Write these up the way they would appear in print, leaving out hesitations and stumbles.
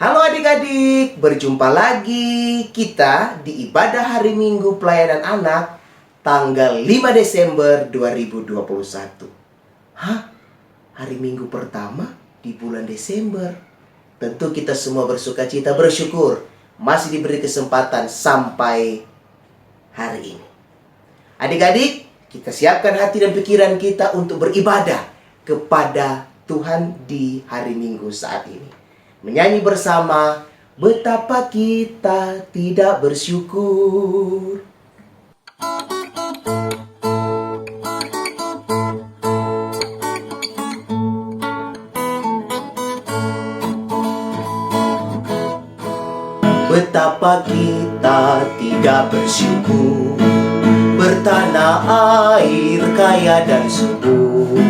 Halo adik-adik, berjumpa lagi kita di ibadah hari Minggu pelayanan anak tanggal 5 Desember 2021. Hah? Hari Minggu pertama di bulan Desember. Tentu kita semua bersukacita, bersyukur masih diberi kesempatan sampai hari ini. Adik-adik, kita siapkan hati dan pikiran kita untuk beribadah kepada Tuhan di hari Minggu saat ini. Menyanyi bersama, betapa kita tidak bersyukur. Betapa kita tidak bersyukur, bertanah air kaya dan subur,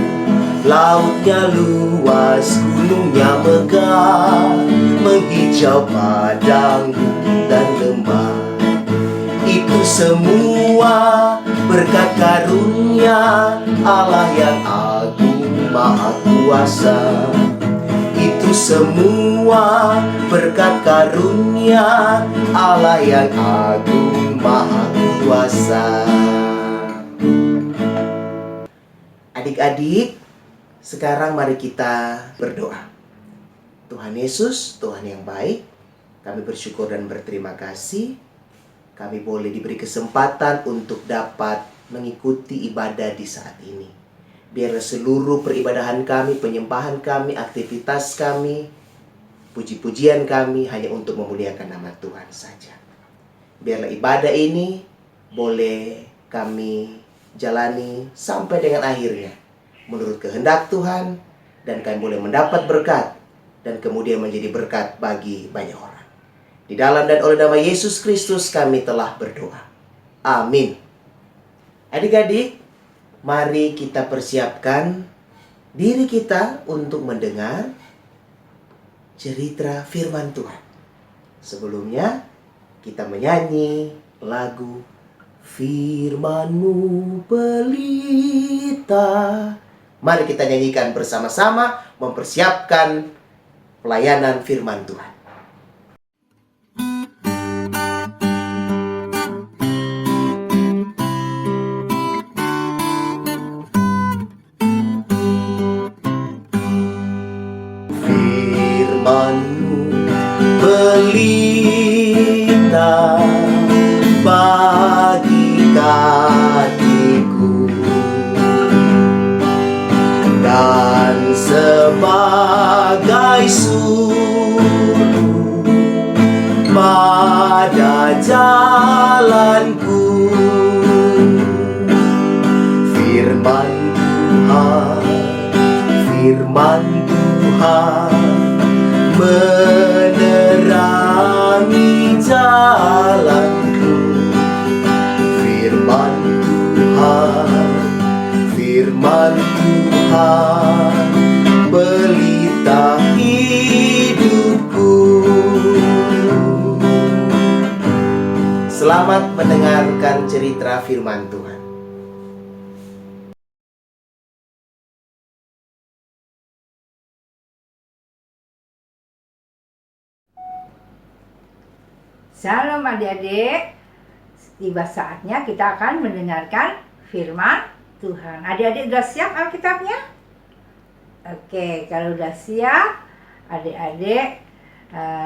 lautnya luas, gunungnya megah, menghijau padang, bukit dan lembah. Itu semua berkat karunia Allah yang agung maha kuasa. Itu semua berkat karunia Allah yang agung maha kuasa. Adik-adik, sekarang mari kita berdoa. Tuhan Yesus, Tuhan yang baik, kami bersyukur dan berterima kasih. Kami boleh diberi kesempatan untuk dapat mengikuti ibadah di saat ini. Biarlah seluruh peribadahan kami, penyembahan kami, aktivitas kami, puji-pujian kami hanya untuk memuliakan nama Tuhan saja. Biarlah ibadah ini boleh kami jalani sampai dengan akhirnya menurut kehendak Tuhan, dan kami boleh mendapat berkat dan kemudian menjadi berkat bagi banyak orang. Di dalam dan oleh nama Yesus Kristus kami telah berdoa. Amin. Adik-adik, mari kita persiapkan diri kita untuk mendengar cerita firman Tuhan. Sebelumnya kita menyanyi lagu Firman-Mu pelita. Mari kita nyanyikan bersama-sama mempersiapkan pelayanan firman Tuhan. Firman-Mu pelita bagi kakiku dan sebagai suluh pada jalanku. Firman Tuhan, firman Tuhan menerangi jalanku. Firman Tuhan, firman Tuhan pelita hidupku. Selamat mendengarkan cerita firman Tuhan. Shalom adik-adik, tiba saatnya kita akan mendengarkan firman Tuhan. Adik-adik sudah siap Alkitabnya? Oke, kalau sudah siap, adik-adik,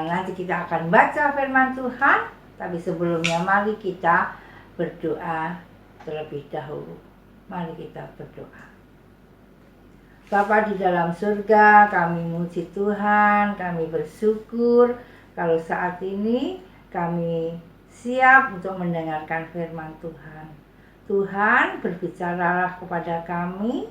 nanti kita akan baca firman Tuhan. Tapi sebelumnya mari kita berdoa terlebih dahulu. Mari kita berdoa. Bapa di dalam surga, kami memuji Tuhan, kami bersyukur kalau saat ini kami siap untuk mendengarkan firman Tuhan. Tuhan, berbicaralah kepada kami.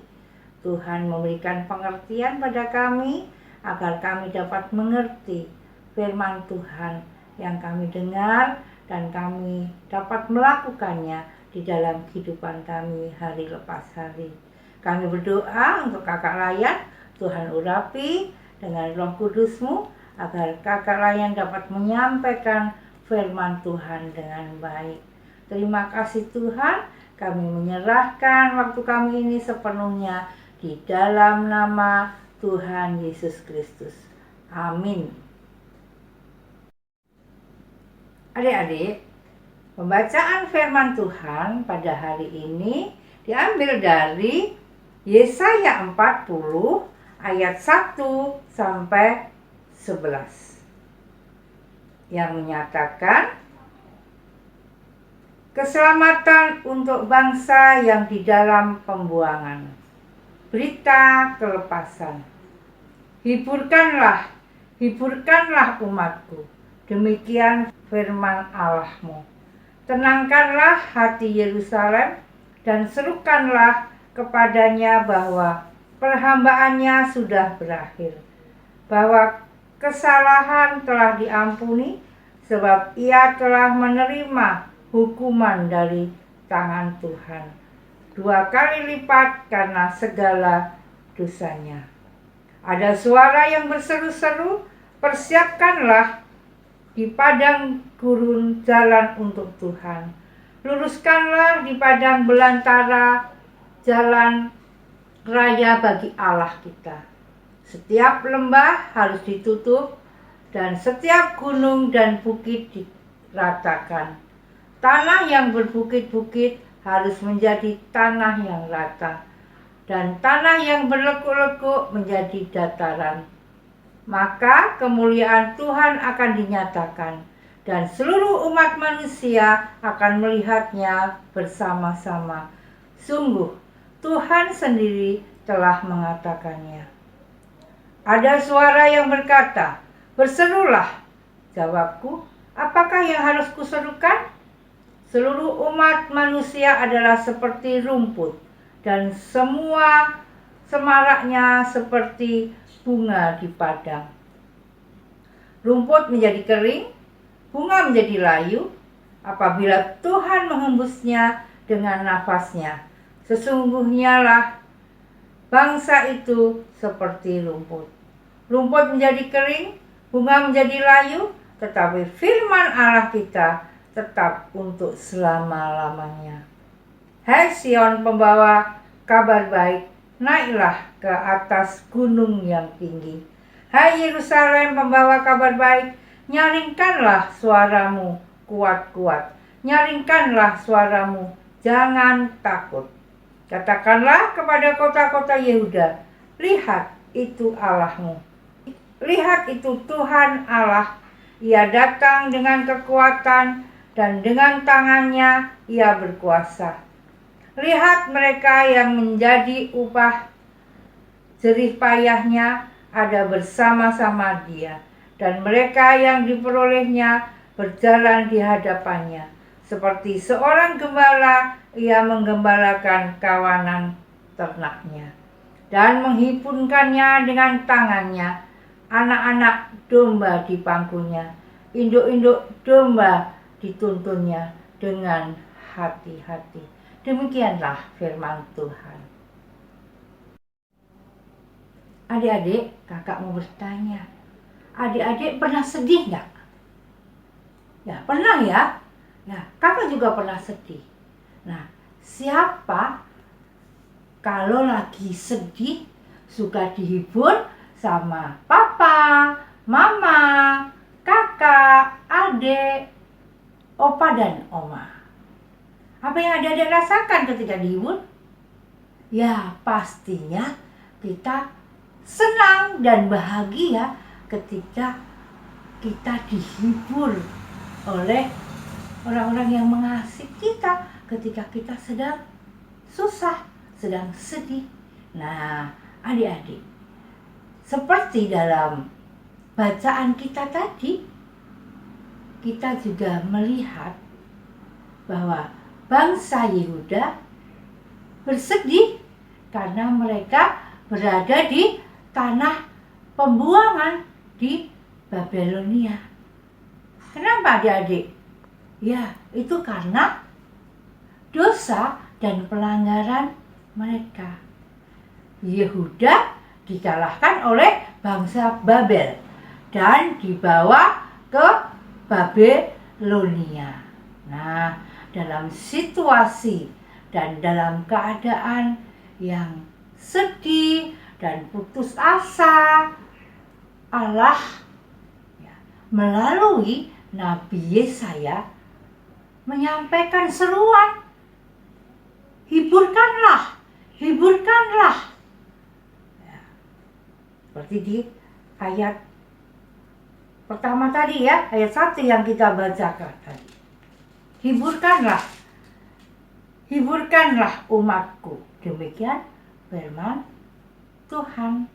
Tuhan, memberikan pengertian pada kami agar kami dapat mengerti firman Tuhan yang kami dengar dan kami dapat melakukannya di dalam kehidupan kami hari lepas hari. Kami berdoa untuk kakak Layan, Tuhan urapi dengan Roh Kudus-Mu agar kakak Layan dapat menyampaikan firman Tuhan dengan baik. Terima kasih Tuhan, kami menyerahkan waktu kami ini sepenuhnya di dalam nama Tuhan Yesus Kristus. Amin. Adik-adik, pembacaan firman Tuhan pada hari ini diambil dari Yesaya 40 ayat 1 sampai 11 yang menyatakan keselamatan untuk bangsa yang di dalam pembuangan. Berita kelepasan. Hiburkanlah, hiburkanlah umatku. Demikian firman Allahmu. Tenangkanlah hati Yerusalem dan serukanlah kepadanya bahwa perhambaannya sudah berakhir, bahwa kesalahan telah diampuni, sebab ia telah menerima hukuman dari tangan Tuhan 2 kali lipat karena segala dosanya. Ada suara yang berseru-seru, persiapkanlah di padang gurun jalan untuk Tuhan. Luruskanlah di padang belantara jalan raya bagi Allah kita. Setiap lembah harus ditutup dan setiap gunung dan bukit diratakan. Tanah yang berbukit-bukit harus menjadi tanah yang rata, dan tanah yang berlekuk-lekuk menjadi dataran. Maka kemuliaan Tuhan akan dinyatakan, dan seluruh umat manusia akan melihatnya bersama-sama. Sungguh, Tuhan sendiri telah mengatakannya. Ada suara yang berkata, "Berserulah." Jawabku, "Apakah yang harus kuserukan?" Seluruh umat manusia adalah seperti rumput, dan semua semaraknya seperti bunga di padang. Rumput menjadi kering, bunga menjadi layu, apabila Tuhan menghembusnya dengan nafasnya. Sesungguhnya lah bangsa itu seperti rumput. Rumput menjadi kering, bunga menjadi layu, tetapi firman Allah kita tetap untuk selama-lamanya. Hai Sion, pembawa kabar baik, naiklah ke atas gunung yang tinggi. Hai Yerusalem, pembawa kabar baik, nyaringkanlah suaramu kuat-kuat. Nyaringkanlah suaramu, jangan takut. Katakanlah kepada kota-kota Yehuda, lihat itu Allahmu. Lihat itu Tuhan Allah, ia datang dengan kekuatan dan dengan tangannya ia berkuasa. Lihat mereka yang menjadi upah jerih payahnya ada bersama-sama dia, dan mereka yang diperolehnya berjalan di hadapannya. Seperti seorang gembala, ia menggembalakan kawanan ternaknya dan menghimpunkannya dengan tangannya. Anak-anak domba di pangkunya, induk-induk domba dituntunnya dengan hati-hati. Demikianlah firman Tuhan. Adik-adik, kakak mau bertanya. Adik-adik pernah sedih nggak? Ya, pernah ya? Ya, kakak juga pernah sedih. Nah, siapa kalau lagi sedih suka dihibur sama papa, mama, kakak, adik, opa dan oma? Apa yang adik-adik rasakan ketika dihibur? Ya, pastinya kita senang dan bahagia ketika kita dihibur oleh orang-orang yang mengasihi kita ketika kita sedang susah, sedang sedih. Nah, adik-adik, seperti dalam bacaan kita tadi, kita juga melihat bahwa bangsa Yehuda bersedih karena mereka berada di tanah pembuangan di Babelonia. Kenapa adik-adik? Ya, itu karena dosa dan pelanggaran mereka. Yehuda dikalahkan oleh bangsa Babel dan dibawa ke Babelonia. Nah, dalam situasi dan dalam keadaan yang sedih dan putus asa, Allah melalui Nabi Yesaya menyampaikan seruan, hiburkanlah, hiburkanlah. Ya, seperti di ayat pertama tadi ya, ayat 1 yang kita bacakan tadi. Hiburkanlah, hiburkanlah umatku. Demikian firman Tuhan.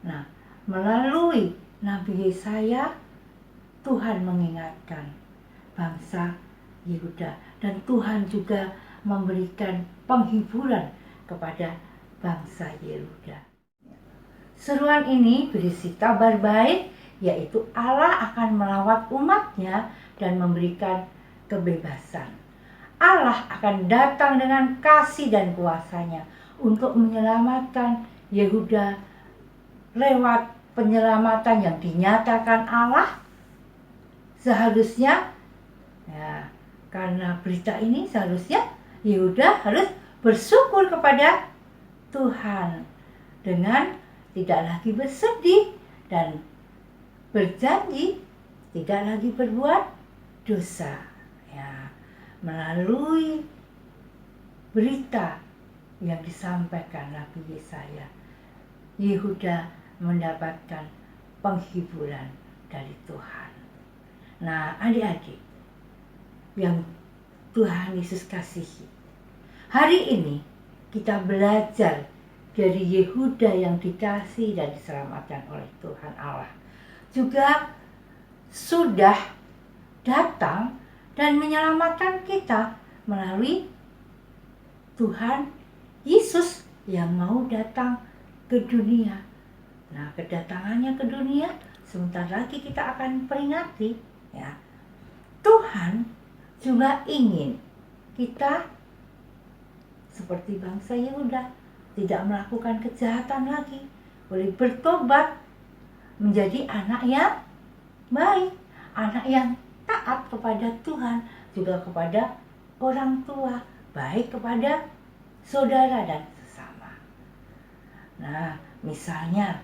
Nah, melalui Nabi Yesaya, Tuhan mengingatkan bangsa Yehuda, dan Tuhan juga memberikan penghiburan kepada bangsa Yehuda. Seruan ini berisi kabar baik, yaitu Allah akan melawat umatnya dan memberikan kebebasan. Allah akan datang dengan kasih dan kuasanya untuk menyelamatkan Yehuda lewat penyelamatan yang dinyatakan Allah. Seharusnya, ya, karena berita ini seharusnya Yehuda harus bersyukur kepada Tuhan dengan tidak lagi bersedih dan berjanji tidak lagi berbuat dosa. Ya, melalui berita yang disampaikan Nabi Yesaya, Yehuda mendapatkan penghiburan dari Tuhan. Nah, adik-adik yang Tuhan Yesus kasihi, hari ini kita belajar dari Yehuda yang dikasihi dan diselamatkan oleh Tuhan Allah, juga sudah datang dan menyelamatkan kita melalui Tuhan Yesus yang mau datang ke dunia. Nah, kedatangannya ke dunia sebentar lagi kita akan peringati, ya. Tuhan juga ingin kita seperti bangsa Yehuda tidak melakukan kejahatan lagi, boleh bertobat menjadi anak yang baik, anak yang taat kepada Tuhan, juga kepada orang tua, baik kepada saudara dan sesama. Nah, misalnya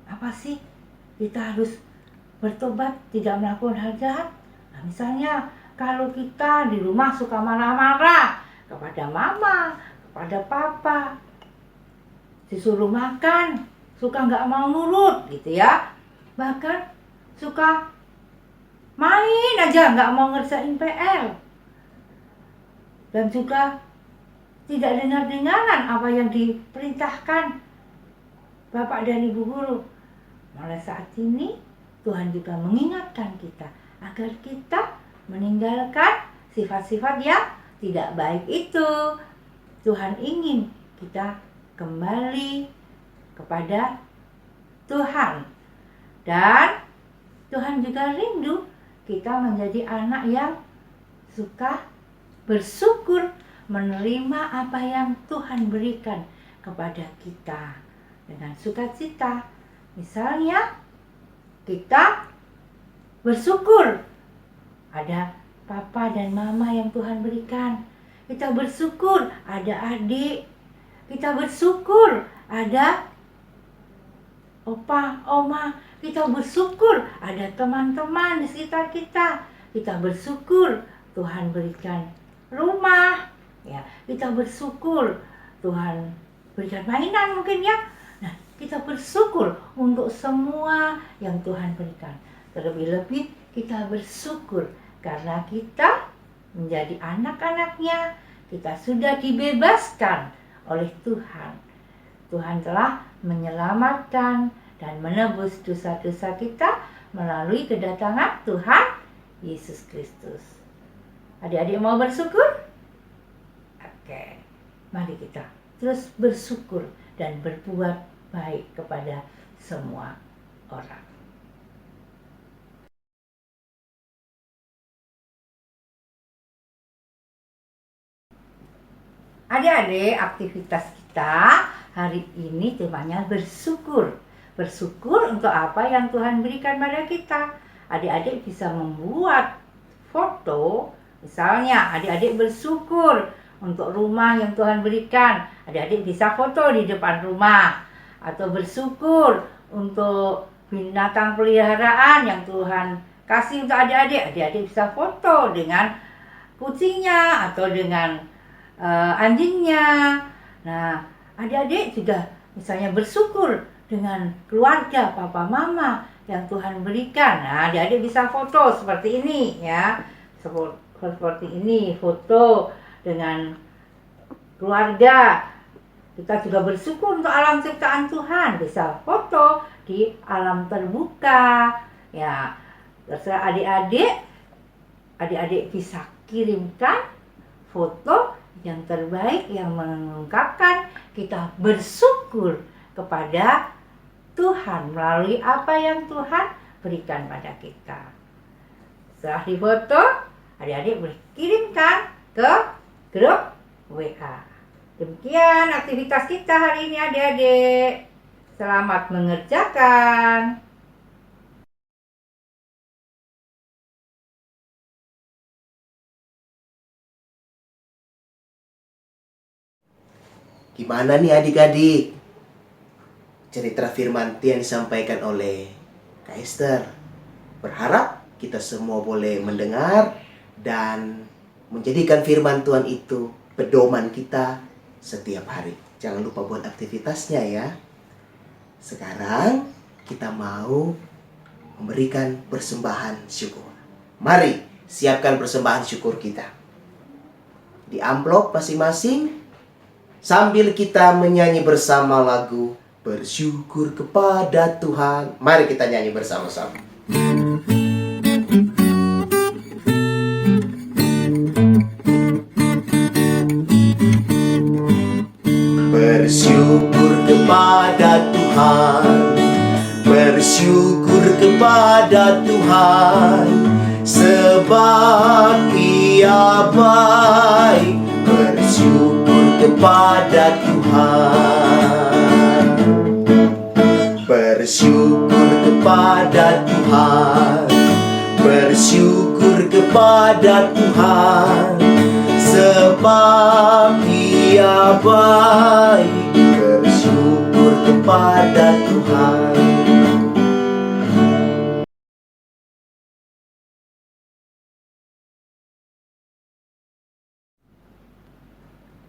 apa sih kita harus bertobat tidak melakukan hal jahat? Nah, misalnya kalau kita di rumah suka marah-marah kepada mama, kepada papa, disuruh makan, suka nggak mau nurut gitu ya, bahkan suka main aja nggak mau ngerjain PR, dan juga tidak dengar-dengaran apa yang diperintahkan Bapak dan Ibu guru. Mulai saat ini Tuhan juga mengingatkan kita agar kita meninggalkan sifat-sifat yang tidak baik itu. Tuhan ingin kita kembali kepada Tuhan, dan Tuhan juga rindu kita menjadi anak yang suka bersyukur, menerima apa yang Tuhan berikan kepada kita dengan sukacita. Misalnya kita bersyukur ada papa dan mama yang Tuhan berikan. Kita bersyukur ada adik. Kita bersyukur ada opa, oma. Kita bersyukur ada teman-teman di sekitar kita. Kita bersyukur Tuhan berikan rumah. Ya, kita bersyukur Tuhan berikan mainan mungkin ya. Nah, kita bersyukur untuk semua yang Tuhan berikan. Terlebih-lebih kita bersyukur karena kita menjadi anak-anaknya. Kita sudah dibebaskan oleh Tuhan. Tuhan telah menyelamatkan dan menebus dosa-dosa kita melalui kedatangan Tuhan Yesus Kristus. Adik-adik mau bersyukur? Oke, mari kita terus bersyukur dan berbuat baik kepada semua orang. Adik-adik, aktivitas kita hari ini temanya bersyukur. Bersyukur untuk apa yang Tuhan berikan pada kita. Adik-adik bisa membuat foto. Misalnya adik-adik bersyukur untuk rumah yang Tuhan berikan. Adik-adik bisa foto di depan rumah. Atau bersyukur untuk binatang peliharaan yang Tuhan kasih untuk adik-adik. Adik-adik bisa foto dengan kucingnya atau dengan anjingnya. Nah, adik-adik juga misalnya bersyukur dengan keluarga papa mama yang Tuhan berikan. Nah, adik-adik bisa foto seperti ini ya. Seperti ini, foto dengan keluarga. Kita juga bersyukur untuk alam ciptaan Tuhan, bisa foto di alam terbuka. Ya, terserah adik-adik bisa kirimkan foto yang terbaik yang mengungkapkan kita bersyukur kepada Tuhan melalui apa yang Tuhan berikan pada kita. Setelah difoto, adik-adik boleh kirimkan ke grup WA. Demikian aktivitas kita hari ini adik-adik. Selamat mengerjakan. Gimana nih adik-adik? Cerita firman Tuhan disampaikan oleh Kak Esther. Berharap kita semua boleh mendengar dan menjadikan firman Tuhan itu pedoman kita setiap hari. Jangan lupa buat aktivitasnya ya. Sekarang kita mau memberikan persembahan syukur. Mari siapkan persembahan syukur kita di amplop masing-masing, sambil kita menyanyi bersama lagu Bersyukur Kepada Tuhan. Mari kita nyanyi bersama-sama. Bersyukur kepada Tuhan, bersyukur kepada Tuhan, sebab Ia baik. Bersyukur kepada Tuhan, bersyukur kepada Tuhan, bersyukur kepada Tuhan, sebab Ia baik. Bersyukur kepada Tuhan.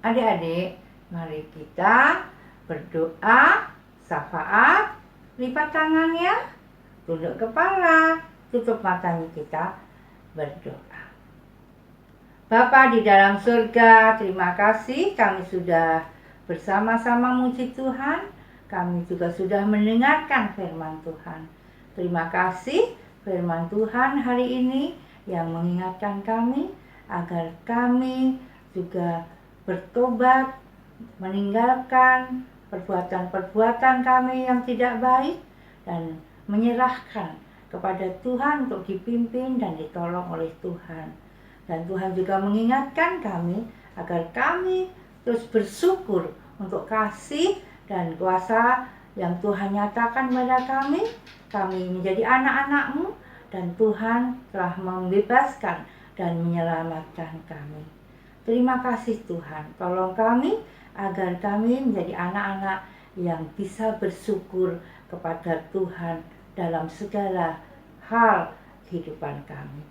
Adik-adik, mari kita berdoa, syafaat, lipat tangannya, tunduk kepala, tutup matanya, kita berdoa. Bapa di dalam surga, terima kasih kami sudah bersama-sama muji Tuhan. Kami juga sudah mendengarkan firman Tuhan. Terima kasih firman Tuhan hari ini yang mengingatkan kami agar kami juga bertobat, meninggalkan perbuatan-perbuatan kami yang tidak baik dan menyerahkan kepada Tuhan untuk dipimpin dan ditolong oleh Tuhan. Dan Tuhan juga mengingatkan kami agar kami terus bersyukur untuk kasih dan kuasa yang Tuhan nyatakan kepada kami. Kami menjadi anak-anak-Mu dan Tuhan telah membebaskan dan menyelamatkan kami. Terima kasih Tuhan, tolong kami agar kami menjadi anak-anak yang bisa bersyukur kepada Tuhan dalam segala hal kehidupan kami.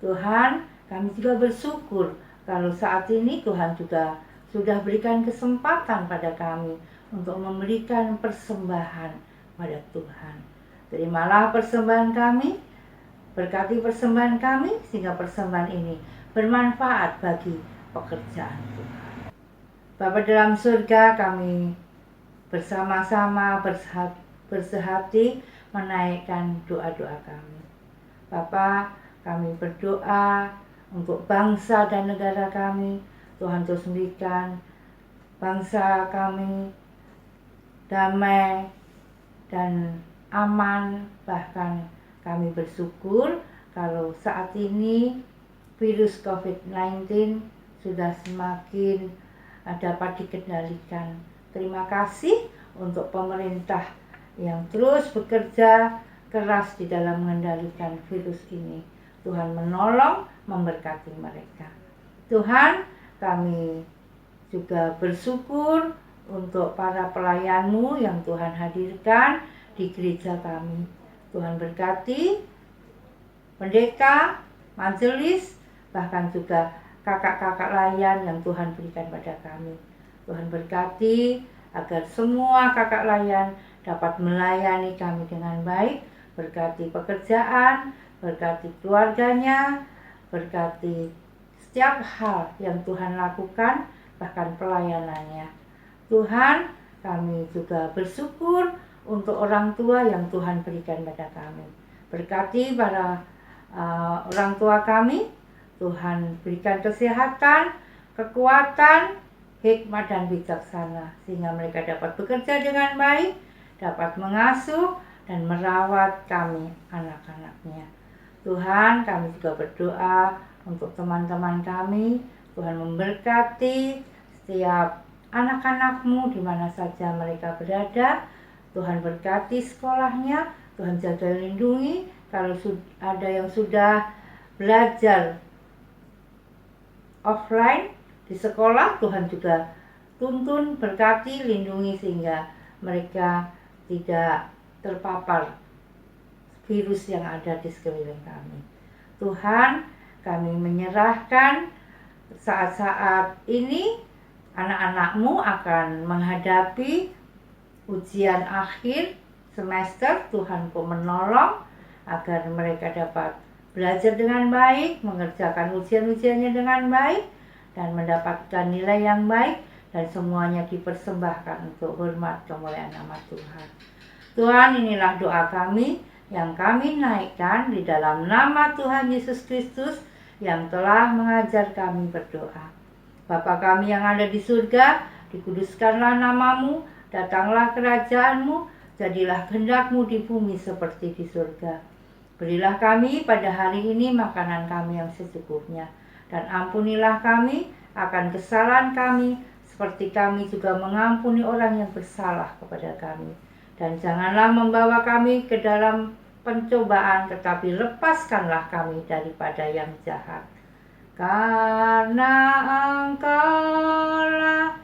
Tuhan, kami juga bersyukur kalau saat ini Tuhan juga sudah berikan kesempatan pada kami untuk memberikan persembahan pada Tuhan. Terimalah persembahan kami, berkati persembahan kami sehingga persembahan ini bermanfaat bagi pekerjaan Tuhan. Bapa dalam surga, kami bersama-sama bersehati menaikkan doa-doa kami. Bapa, kami berdoa untuk bangsa dan negara kami. Tuhan terus berikan bangsa kami damai dan aman. Bahkan kami bersyukur kalau saat ini virus COVID-19 sudah semakin dapat dikendalikan. Terima kasih untuk pemerintah yang terus bekerja keras di dalam mengendalikan virus ini. Tuhan menolong, memberkati mereka. Tuhan, kami juga bersyukur untuk para pelayan-Mu yang Tuhan hadirkan di gereja kami. Tuhan berkati pendeta, majelis, bahkan juga kakak-kakak layan yang Tuhan berikan pada kami. Tuhan berkati agar semua kakak layan dapat melayani kami dengan baik, berkati pekerjaan, berkati keluarganya, berkati setiap hal yang Tuhan lakukan, bahkan pelayanannya. Tuhan, kami juga bersyukur untuk orang tua yang Tuhan berikan pada kami. Berkati para orang tua kami, Tuhan berikan kesehatan, kekuatan, hikmat dan bijaksana, sehingga mereka dapat bekerja dengan baik, dapat mengasuh dan merawat kami, anak-anaknya. Tuhan, kami juga berdoa untuk teman-teman kami. Tuhan memberkati setiap anak-anak-Mu di mana saja mereka berada. Tuhan berkati sekolahnya, Tuhan jaga lindungi. Kalau ada yang sudah belajar offline di sekolah, Tuhan juga tuntun, berkati, lindungi sehingga mereka tidak terpapar virus yang ada di sekeliling kami. Tuhan, kami menyerahkan saat-saat ini anak-anak-Mu akan menghadapi ujian akhir semester. Tuhan Ku menolong agar mereka dapat belajar dengan baik, mengerjakan ujian-ujiannya dengan baik, dan mendapatkan nilai yang baik, dan semuanya dipersembahkan untuk hormat kemuliaan nama Tuhan. Tuhan, inilah doa kami yang kami naikkan di dalam nama Tuhan Yesus Kristus yang telah mengajar kami berdoa. Bapa kami yang ada di surga, dikuduskanlah nama-Mu, datanglah kerajaan-Mu, jadilah kehendak-Mu di bumi seperti di surga. Berilah kami pada hari ini makanan kami yang secukupnya, dan ampunilah kami akan kesalahan kami, seperti kami juga mengampuni orang yang bersalah kepada kami. Dan janganlah membawa kami ke dalam pencobaan, tetapi lepaskanlah kami daripada yang jahat. Karena Engkau-lah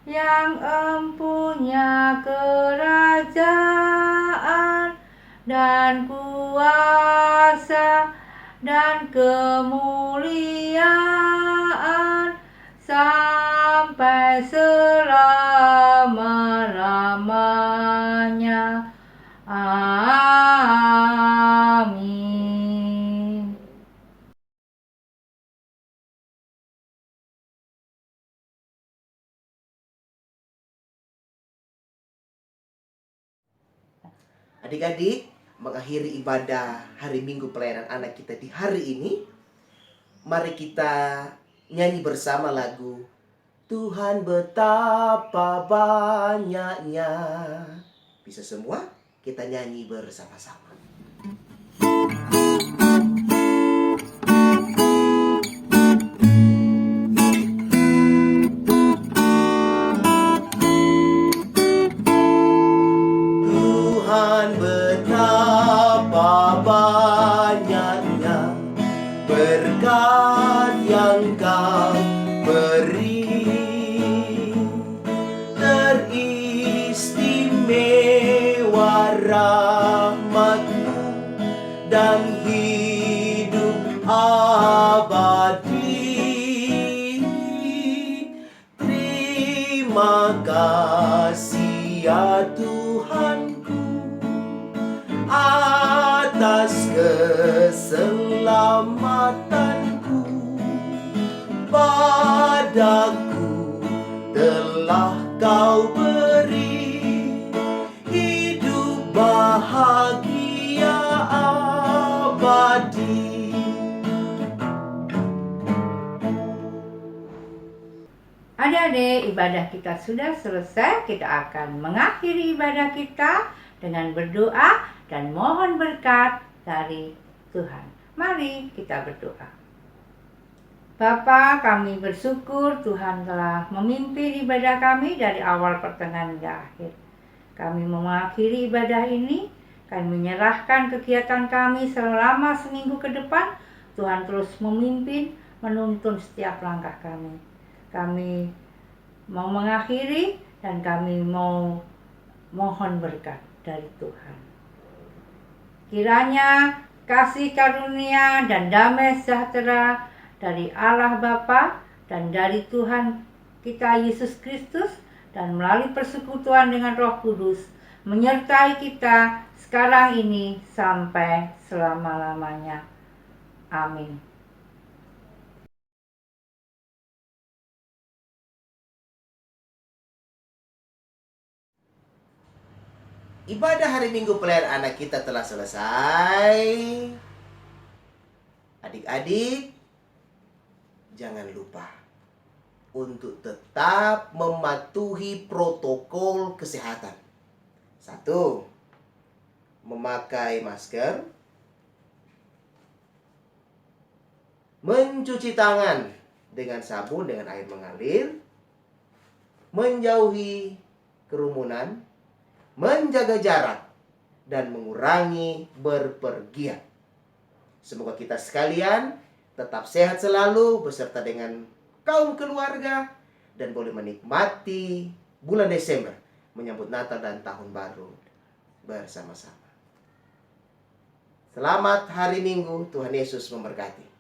yang empunya kerajaan dan kuasa dan kemuliaan sampai selama-lamanya. Amin. Adik-adik, mengakhiri ibadah hari Minggu pelayanan anak kita di hari ini, mari kita nyanyi bersama lagu Tuhan betapa banyaknya. Bisa semua kita nyanyi bersama-sama. Tuhan betapa banyaknya berkat yang Kau beri, teristimewa rahmat-Mu dan hidup abadi. Terima kasih ya Tuhanku atas keselamatanku. Padaku telah Kau beri hidup bahagia abadi. Adik-adik, ibadah kita sudah selesai. Kita akan mengakhiri ibadah kita dengan berdoa dan mohon berkat dari Tuhan. Mari kita berdoa. Bapa, kami bersyukur Tuhan telah memimpin ibadah kami dari awal pertengahan hingga akhir. Kami mengakhiri ibadah ini, kami menyerahkan kegiatan kami selama seminggu ke depan. Tuhan terus memimpin, menuntun setiap langkah kami. Kami mau mengakhiri dan kami mau mohon berkat dari Tuhan. Kiranya kasih karunia dan damai sejahtera dari Allah Bapa dan dari Tuhan kita Yesus Kristus dan melalui persekutuan dengan Roh Kudus menyertai kita sekarang ini sampai selama-lamanya. Amin. Ibadah hari Minggu pelayanan anak kita telah selesai. Adik-adik, jangan lupa untuk tetap mematuhi protokol kesehatan. 1. Memakai masker. Mencuci tangan dengan sabun dengan air mengalir. Menjauhi kerumunan. Menjaga jarak dan mengurangi berpergian. Semoga kita sekalian tetap sehat selalu beserta dengan kaum keluarga dan boleh menikmati bulan Desember menyambut Natal dan Tahun Baru bersama-sama. Selamat hari Minggu, Tuhan Yesus memberkati.